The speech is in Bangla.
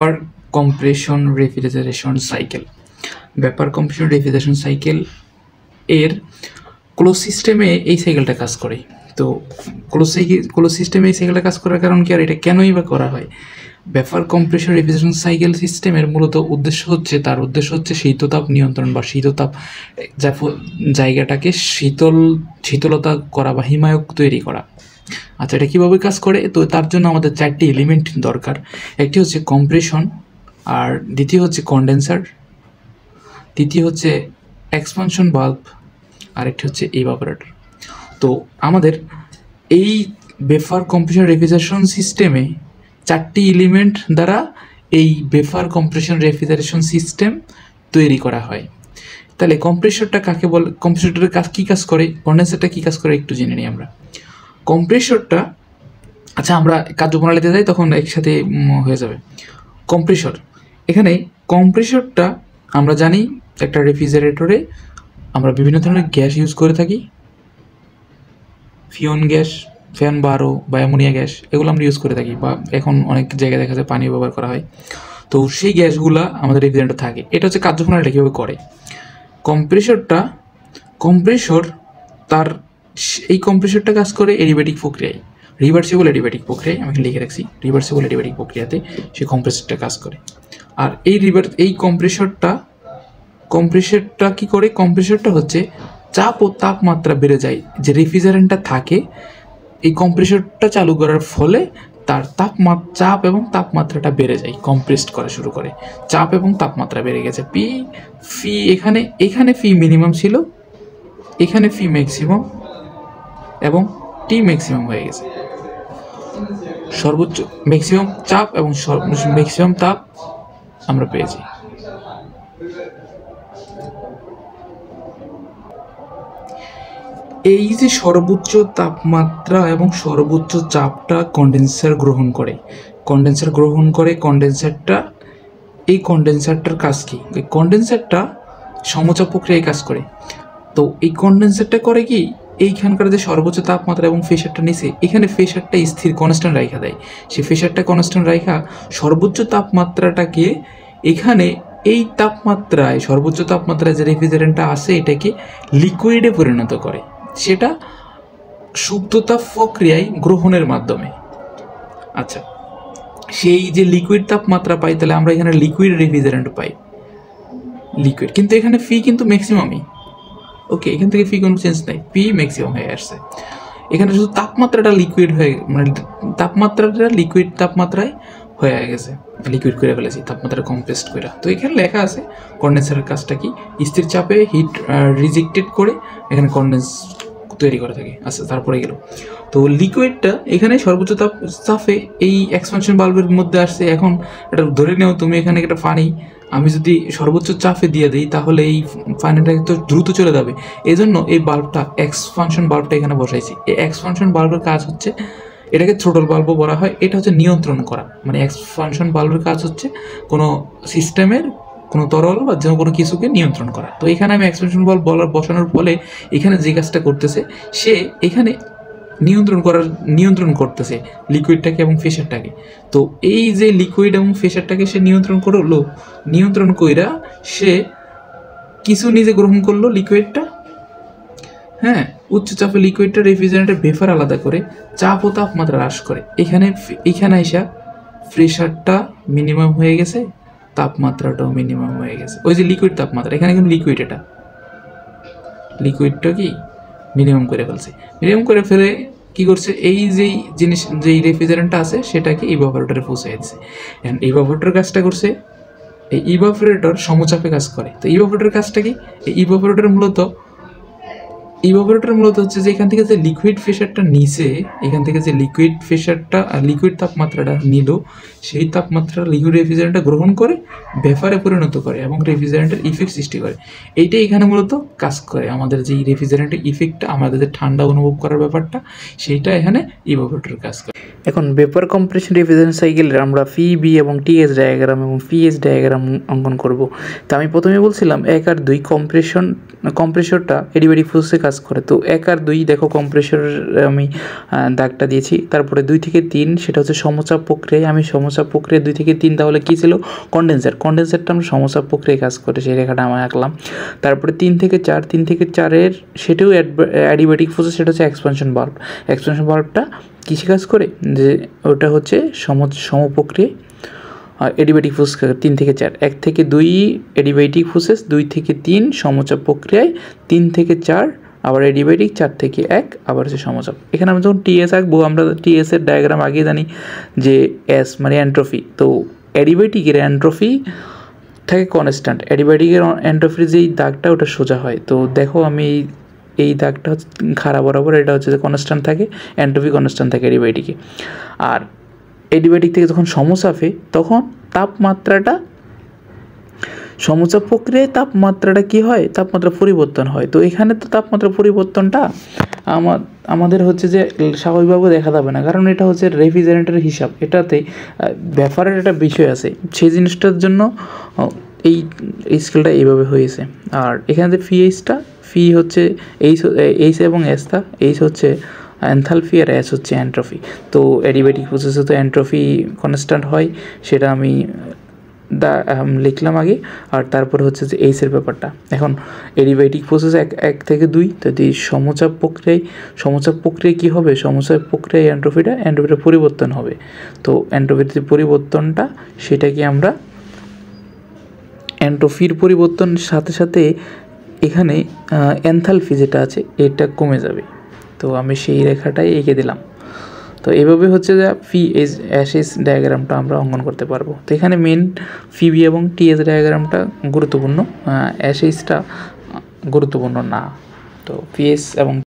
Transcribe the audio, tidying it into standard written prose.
ব্যাপার কম্প্রেশন রেফ্রিজারেশন সাইকেল। ব্যাপার কম্প্রেশন রেফ্রিজারেশন সাইকেল এর ক্লোজ সিস্টেমে এই সাইকেলটা কাজ করে। তো ক্লোজ সিস্টেমে এই সাইকেলটা কাজ করার কারণ কি, আর এটা কেনই বা করা হয়? ব্যাপার কম্প্রেশন রেফ্রিজারেশন সাইকেল সিস্টেমের মূলত উদ্দেশ্য হচ্ছে শীততাপ নিয়ন্ত্রণ বা শীততাপ জায়গাটাকে শীতলতা করা বা হিমায়ক তৈরি করা। আচ্ছা, এটা কীভাবে কাজ করে? তো তার জন্য আমাদের 4টি এলিমেন্ট দরকার। একটি হচ্ছে কম্প্রেশন, আর দ্বিতীয় হচ্ছে কন্ডেন্সার, তৃতীয় হচ্ছে এক্সপানশন বাল্ব, আরেকটি হচ্ছে ইভাপোরেটর। তো আমাদের এই বেফার কম্প্রেশন রেফ্রিজারেশন সিস্টেমে 4টি এলিমেন্ট দ্বারা এই বেফার কম্প্রেশন রেফ্রিজারেশন সিস্টেম তৈরি করা হয়। তাহলে কম্প্রেসরটা কাকে বলে, কম্প্রেসরটার কী কাজ করে, কন্ডেন্সারটা কী কাজ করে একটু জেনে নিই আমরা। কম্প্রেসরটা, আচ্ছা আমরা কার্যপ্রণালীতে যাই তখন একসাথে হয়ে যাবে। কম্প্রেসর, এখানে কম্প্রেসরটা আমরা জানি একটা রেফ্রিজারেটরে আমরা বিভিন্ন ধরনের গ্যাস ইউজ করে থাকি, ফিয়ন গ্যাস, ফ্যান 12 বা অ্যামোনিয়া গ্যাস, এগুলো আমরা ইউজ করে থাকি, বা এখন অনেক জায়গায় দেখা যায় পানি ব্যবহার করা হয়। তো সেই গ্যাসগুলো আমাদের রেফ্রিজারেটরে থাকে। এটা হচ্ছে কার্যপ্রণালীটা কীভাবে করে। কম্প্রেসর তার এই কম্প্রেসরটা কাজ করে এডিবেটিক প্রক্রিয়ায়, রিভার্সিবল এডিবেটিক প্রক্রিয়ায়, আমি লিখে রাখছি, রিভার্সিবল এডিবেটিক প্রক্রিয়াতে সেই কম্প্রেসরটা কাজ করে। আর এই কম্প্রেসরটা কি করে? কম্প্রেসরটা হচ্ছে চাপ ও তাপমাত্রা বেড়ে যায়, যে রেফ্রিজারেন্টটা থাকে এই কম্প্রেসরটা চালু করার ফলে তার চাপ এবং তাপমাত্রাটা বেড়ে যায়, কম্প্রেসড করা শুরু করে, চাপ এবং তাপমাত্রা বেড়ে গেছে। এখানে ফি মিনিমাম ছিল, এখানে ফি ম্যাক্সিমাম এবং টি ম্যাক্সিমাম হয়ে গেছে। সর্বোচ্চ ম্যাক্সিমাম চাপ এবং ম্যাক্সিমাম তাপ আমরা পেয়েছি। এই যে সর্বোচ্চ তাপমাত্রা এবং সর্বোচ্চ চাপটা কন্ডেন্সার গ্রহণ করে, এই কন্ডেন্সারটার কাজ কি? এই কন্ডেন্সারটা সমচাপ প্রক্রিয়ায় কাজ করে। তো এই কন্ডেন্সারটা করে কি, এইখানকার যে সর্বোচ্চ তাপমাত্রা এবং প্রেসারটা নিচে, এখানে প্রেসারটা স্থির কনস্ট্যান্ট রাখা দেয়। সেই প্রেসারটা কনস্ট্যান্ট রাখা সর্বোচ্চ তাপমাত্রাটাকে এখানে এই তাপমাত্রায়, সর্বোচ্চ তাপমাত্রায় যে রেফ্রিজারেন্টটা আছে এটাকে লিকুইডে পরিণত করে, সেটা সুপ্ততাপ প্রক্রিয়ায় গ্রহণের মাধ্যমে। আচ্ছা, সেই যে লিকুইড তাপমাত্রা পাই, তাহলে আমরা এখানে লিকুইড রেফ্রিজারেন্ট পাই, লিকুইড, কিন্তু এখানে ফি কিন্তু ম্যাক্সিমামই। ওকে, এখান থেকে ফি কোনো চেঞ্জ নাই, পি ম্যাক্সিমাম হয়ে আসছে। এখানে শুধু তাপমাত্রাটা লিকুইড হয়ে, মানে তাপমাত্রাটা লিকুইড তাপমাত্রায় হয়ে গেছে, লিকুইড করে ফেলেছি তাপমাত্রা কম্প্রেসড করে। তো এখানে লেখা আছে কন্ডেন্সারের কাজটা কি, স্থির চাপে হিট রিজেক্টেড করে এখানে কন্ডেন্স তৈরি করে থাকে। আচ্ছা, তারপরে গেল তো লিকুইডটা এখানে সর্বোচ্চ চাপে এই এক্সপানশন বাল্বের মধ্যে আসছে। এখন এটা ধরে নেও তুমি এখানে একটা পানি আমি যদি সর্বোচ্চ চাপে দিয়ে দিই, তাহলে এই পানিটা তো দ্রুত চলে যাবে। এই জন্য এই বাল্বটা, এক্সপানশন বাল্বটা এখানে বসাইছি। এই এক্সপানশন বাল্বের কাজ হচ্ছে, এটাকে থ্রোটল বাল্বও বলা হয়, এটা হচ্ছে নিয়ন্ত্রণ করা। মানে এক্সপানশন বাল্বের কাজ হচ্ছে কোনো সিস্টেমের কোনো তরল বা যে কোনো কিছুকে নিয়ন্ত্রণ করা। তো এখানে আমি এক্সপানশন বাল্ব বসানোর ফলে এখানে যে কাজটা করতেছে, সে এখানে নিয়ন্ত্রণ করতেছে লিকুইডটাকে এবং প্রেসারটাকে। তো এই যে লিকুইড এবং প্রেসারটাকে সে নিয়ন্ত্রণ কইরা সে কিছু নিজে গ্রহণ করলো লিকুইডটা, হ্যাঁ, উচ্চ চাপে লিকুইডটা রেফ্রিজারেন্টের ভেপার আলাদা করে চাপ ও তাপমাত্রা হ্রাস করে। এখানে এসে প্রেসারটা মিনিমাম হয়ে গেছে, তাপমাত্রাটাও মিনিমাম হয়ে গেছে। ওই যে লিকুইড তাপমাত্রা, এখানে কিন্তু লিকুইডটা কি মিনিমাম করে ফেলে কি করছে, এই যেই রেফ্রিজারেন্টটা আছে সেটাকে ইভাপোরেটরে পৌঁছে দিচ্ছে। এন্ড ইভাপোরেটর কাজটা করছে, এই ইভাপোরেটর সমচাপে কাজ করে। তো ইভাপোরেটর কাজটা কি, এই ইভাপোরেটর মূলত হচ্ছে যে এখান থেকে যে লিকুইড প্রেসারটা নিচে, এখান থেকে যে লিকুইড তাপমাত্রাটা নিল, সেই তাপমাত্রা লিকুইড রেফ্রিজারেন্টটা গ্রহণ করে ভেপারে পরিণত করে এবং রেফ্রিজারেন্টের ইফেক্ট সৃষ্টি করে। এইটাই এখানে মূলত কাজ করে। আমাদের যে রেফ্রিজারেন্টের ইফেক্টটা, আমাদের যে ঠান্ডা অনুভব করার ব্যাপারটা, সেইটা এখানে ইভাপোরেটর কাজ করে। এখন ভেপার কম্প্রেশন রেফ্রিজারেশন সাইকেলের আমরা ফি বি এবং টিএস ডায়াগ্রাম এবং পিএস ডায়াগ্রাম অঙ্কন করব। তো আমি প্রথমে বলছিলাম 1 আর 2 কম্প্রেসরটা এডিবেটিক প্রসেসে কাজ করে। তো 1 আর 2 দেখো কম্প্রেসর আমি দাগটা দিয়েছি। তারপরে 2 থেকে 3 সেটা হচ্ছে সমচাপ প্রক্রিয়ায়, আমি সমচাপ প্রক্রিয়া 2 থেকে 3 তাহলে কী ছিল কন্ডেন্সারটা আমরা সমচাপ প্রক্রিয়ায় কাজ করে সেই রেখাটা আমি আঁকলাম। তারপরে 3 থেকে 4 সেটাও অ্যাডিবেটিক প্রসেস, সেটা হচ্ছে এক্সপানশন বাল্বটা কিসে কাজ করে, যে ওটা হচ্ছে সমপ্রক্রিয়ায় এডিবেটিক প্রসেস 3 থেকে 4, 1 থেকে 2 এডিবেটিক প্রসেস, 2 থেকে 3 সমচাপ প্রক্রিয়ায়, 3 থেকে 4 আবার এডিবেটিক, 4 থেকে 1 আবার হচ্ছে সমচাপ। এখানে আমরা যখন টিএস আঁকবো, আমরা টিএস এর ডায়াগ্রাম আগে জানি যে এস মানে এন্ট্রপি। তো এডিবেটিকের এন্ট্রপি থাকে কনস্ট্যান্ট, অ্যাডিবায়োটিকের এন্ট্রপির যেই দাগটা ওটা সোজা হয়। তো দেখো আমি এই দাগটা হচ্ছে খাড়া বরাবর, এটা হচ্ছে যে কনস্ট্যান্ট থাকে, এন্ট্রপি কনস্ট্যান্ট থাকে অ্যাডিবায়োটিকে। আর অ্যাডিবায়োটিক থেকে যখন সমচাপে তখন তাপমাত্রাটা সমচাপ প্রক্রিয়ায় তাপমাত্রাটা কী হয়, তাপমাত্রা পরিবর্তন হয়। তো এখানে তো তাপমাত্রা পরিবর্তনটা আমাদের হচ্ছে যে স্বাভাবিকভাবে দেখা যাবে না, কারণ এটা হচ্ছে রেফ্রিজারেন্টের হিসাব, এটাতে ব্যাপারের একটা বিষয় আছে, সেই জিনিসটার জন্য এই স্কেলটা এইভাবে হয়েছে। আর এখানে যে ফি হচ্ছে এইচ এবং এসটা, এইচ হচ্ছে এনথালপি আর এস হচ্ছে এন্ট্রপি। তো অ্যাডিবেটিক প্রসেসে তো এন্ট্রপি কনস্ট্যান্ট হয়, সেটা আমি লিখলাম আগে। আর তারপরে হচ্ছে যে এইচের ব্যাপারটা, এখন অ্যাডিবেটিক প্রসেস 1 থেকে 2, যদি সমচাপ প্রক্রিয়ায় কী হবে, সমচাপ প্রক্রিয়ায় এন্ট্রপিটা পরিবর্তন হবে। তো এন্ট্রপির যে পরিবর্তনটা, সেটাকে আমরা এন্ট্রপির পরিবর্তনের সাথে সাথে এখানে এনথালপি যেটা আছে এটা কমে যাবে। তো আমি সেই রেখাটাই এঁকে দিলাম। তো এভাবে হচ্ছে যে এস ডায়াগ্রামটা আমরা অঙ্কন করতে পারবো। তো এখানে মেন বি এবং টিএস ডায়াগ্রামটা গুরুত্বপূর্ণ, এসটা গুরুত্বপূর্ণ না। তো পিএস এবং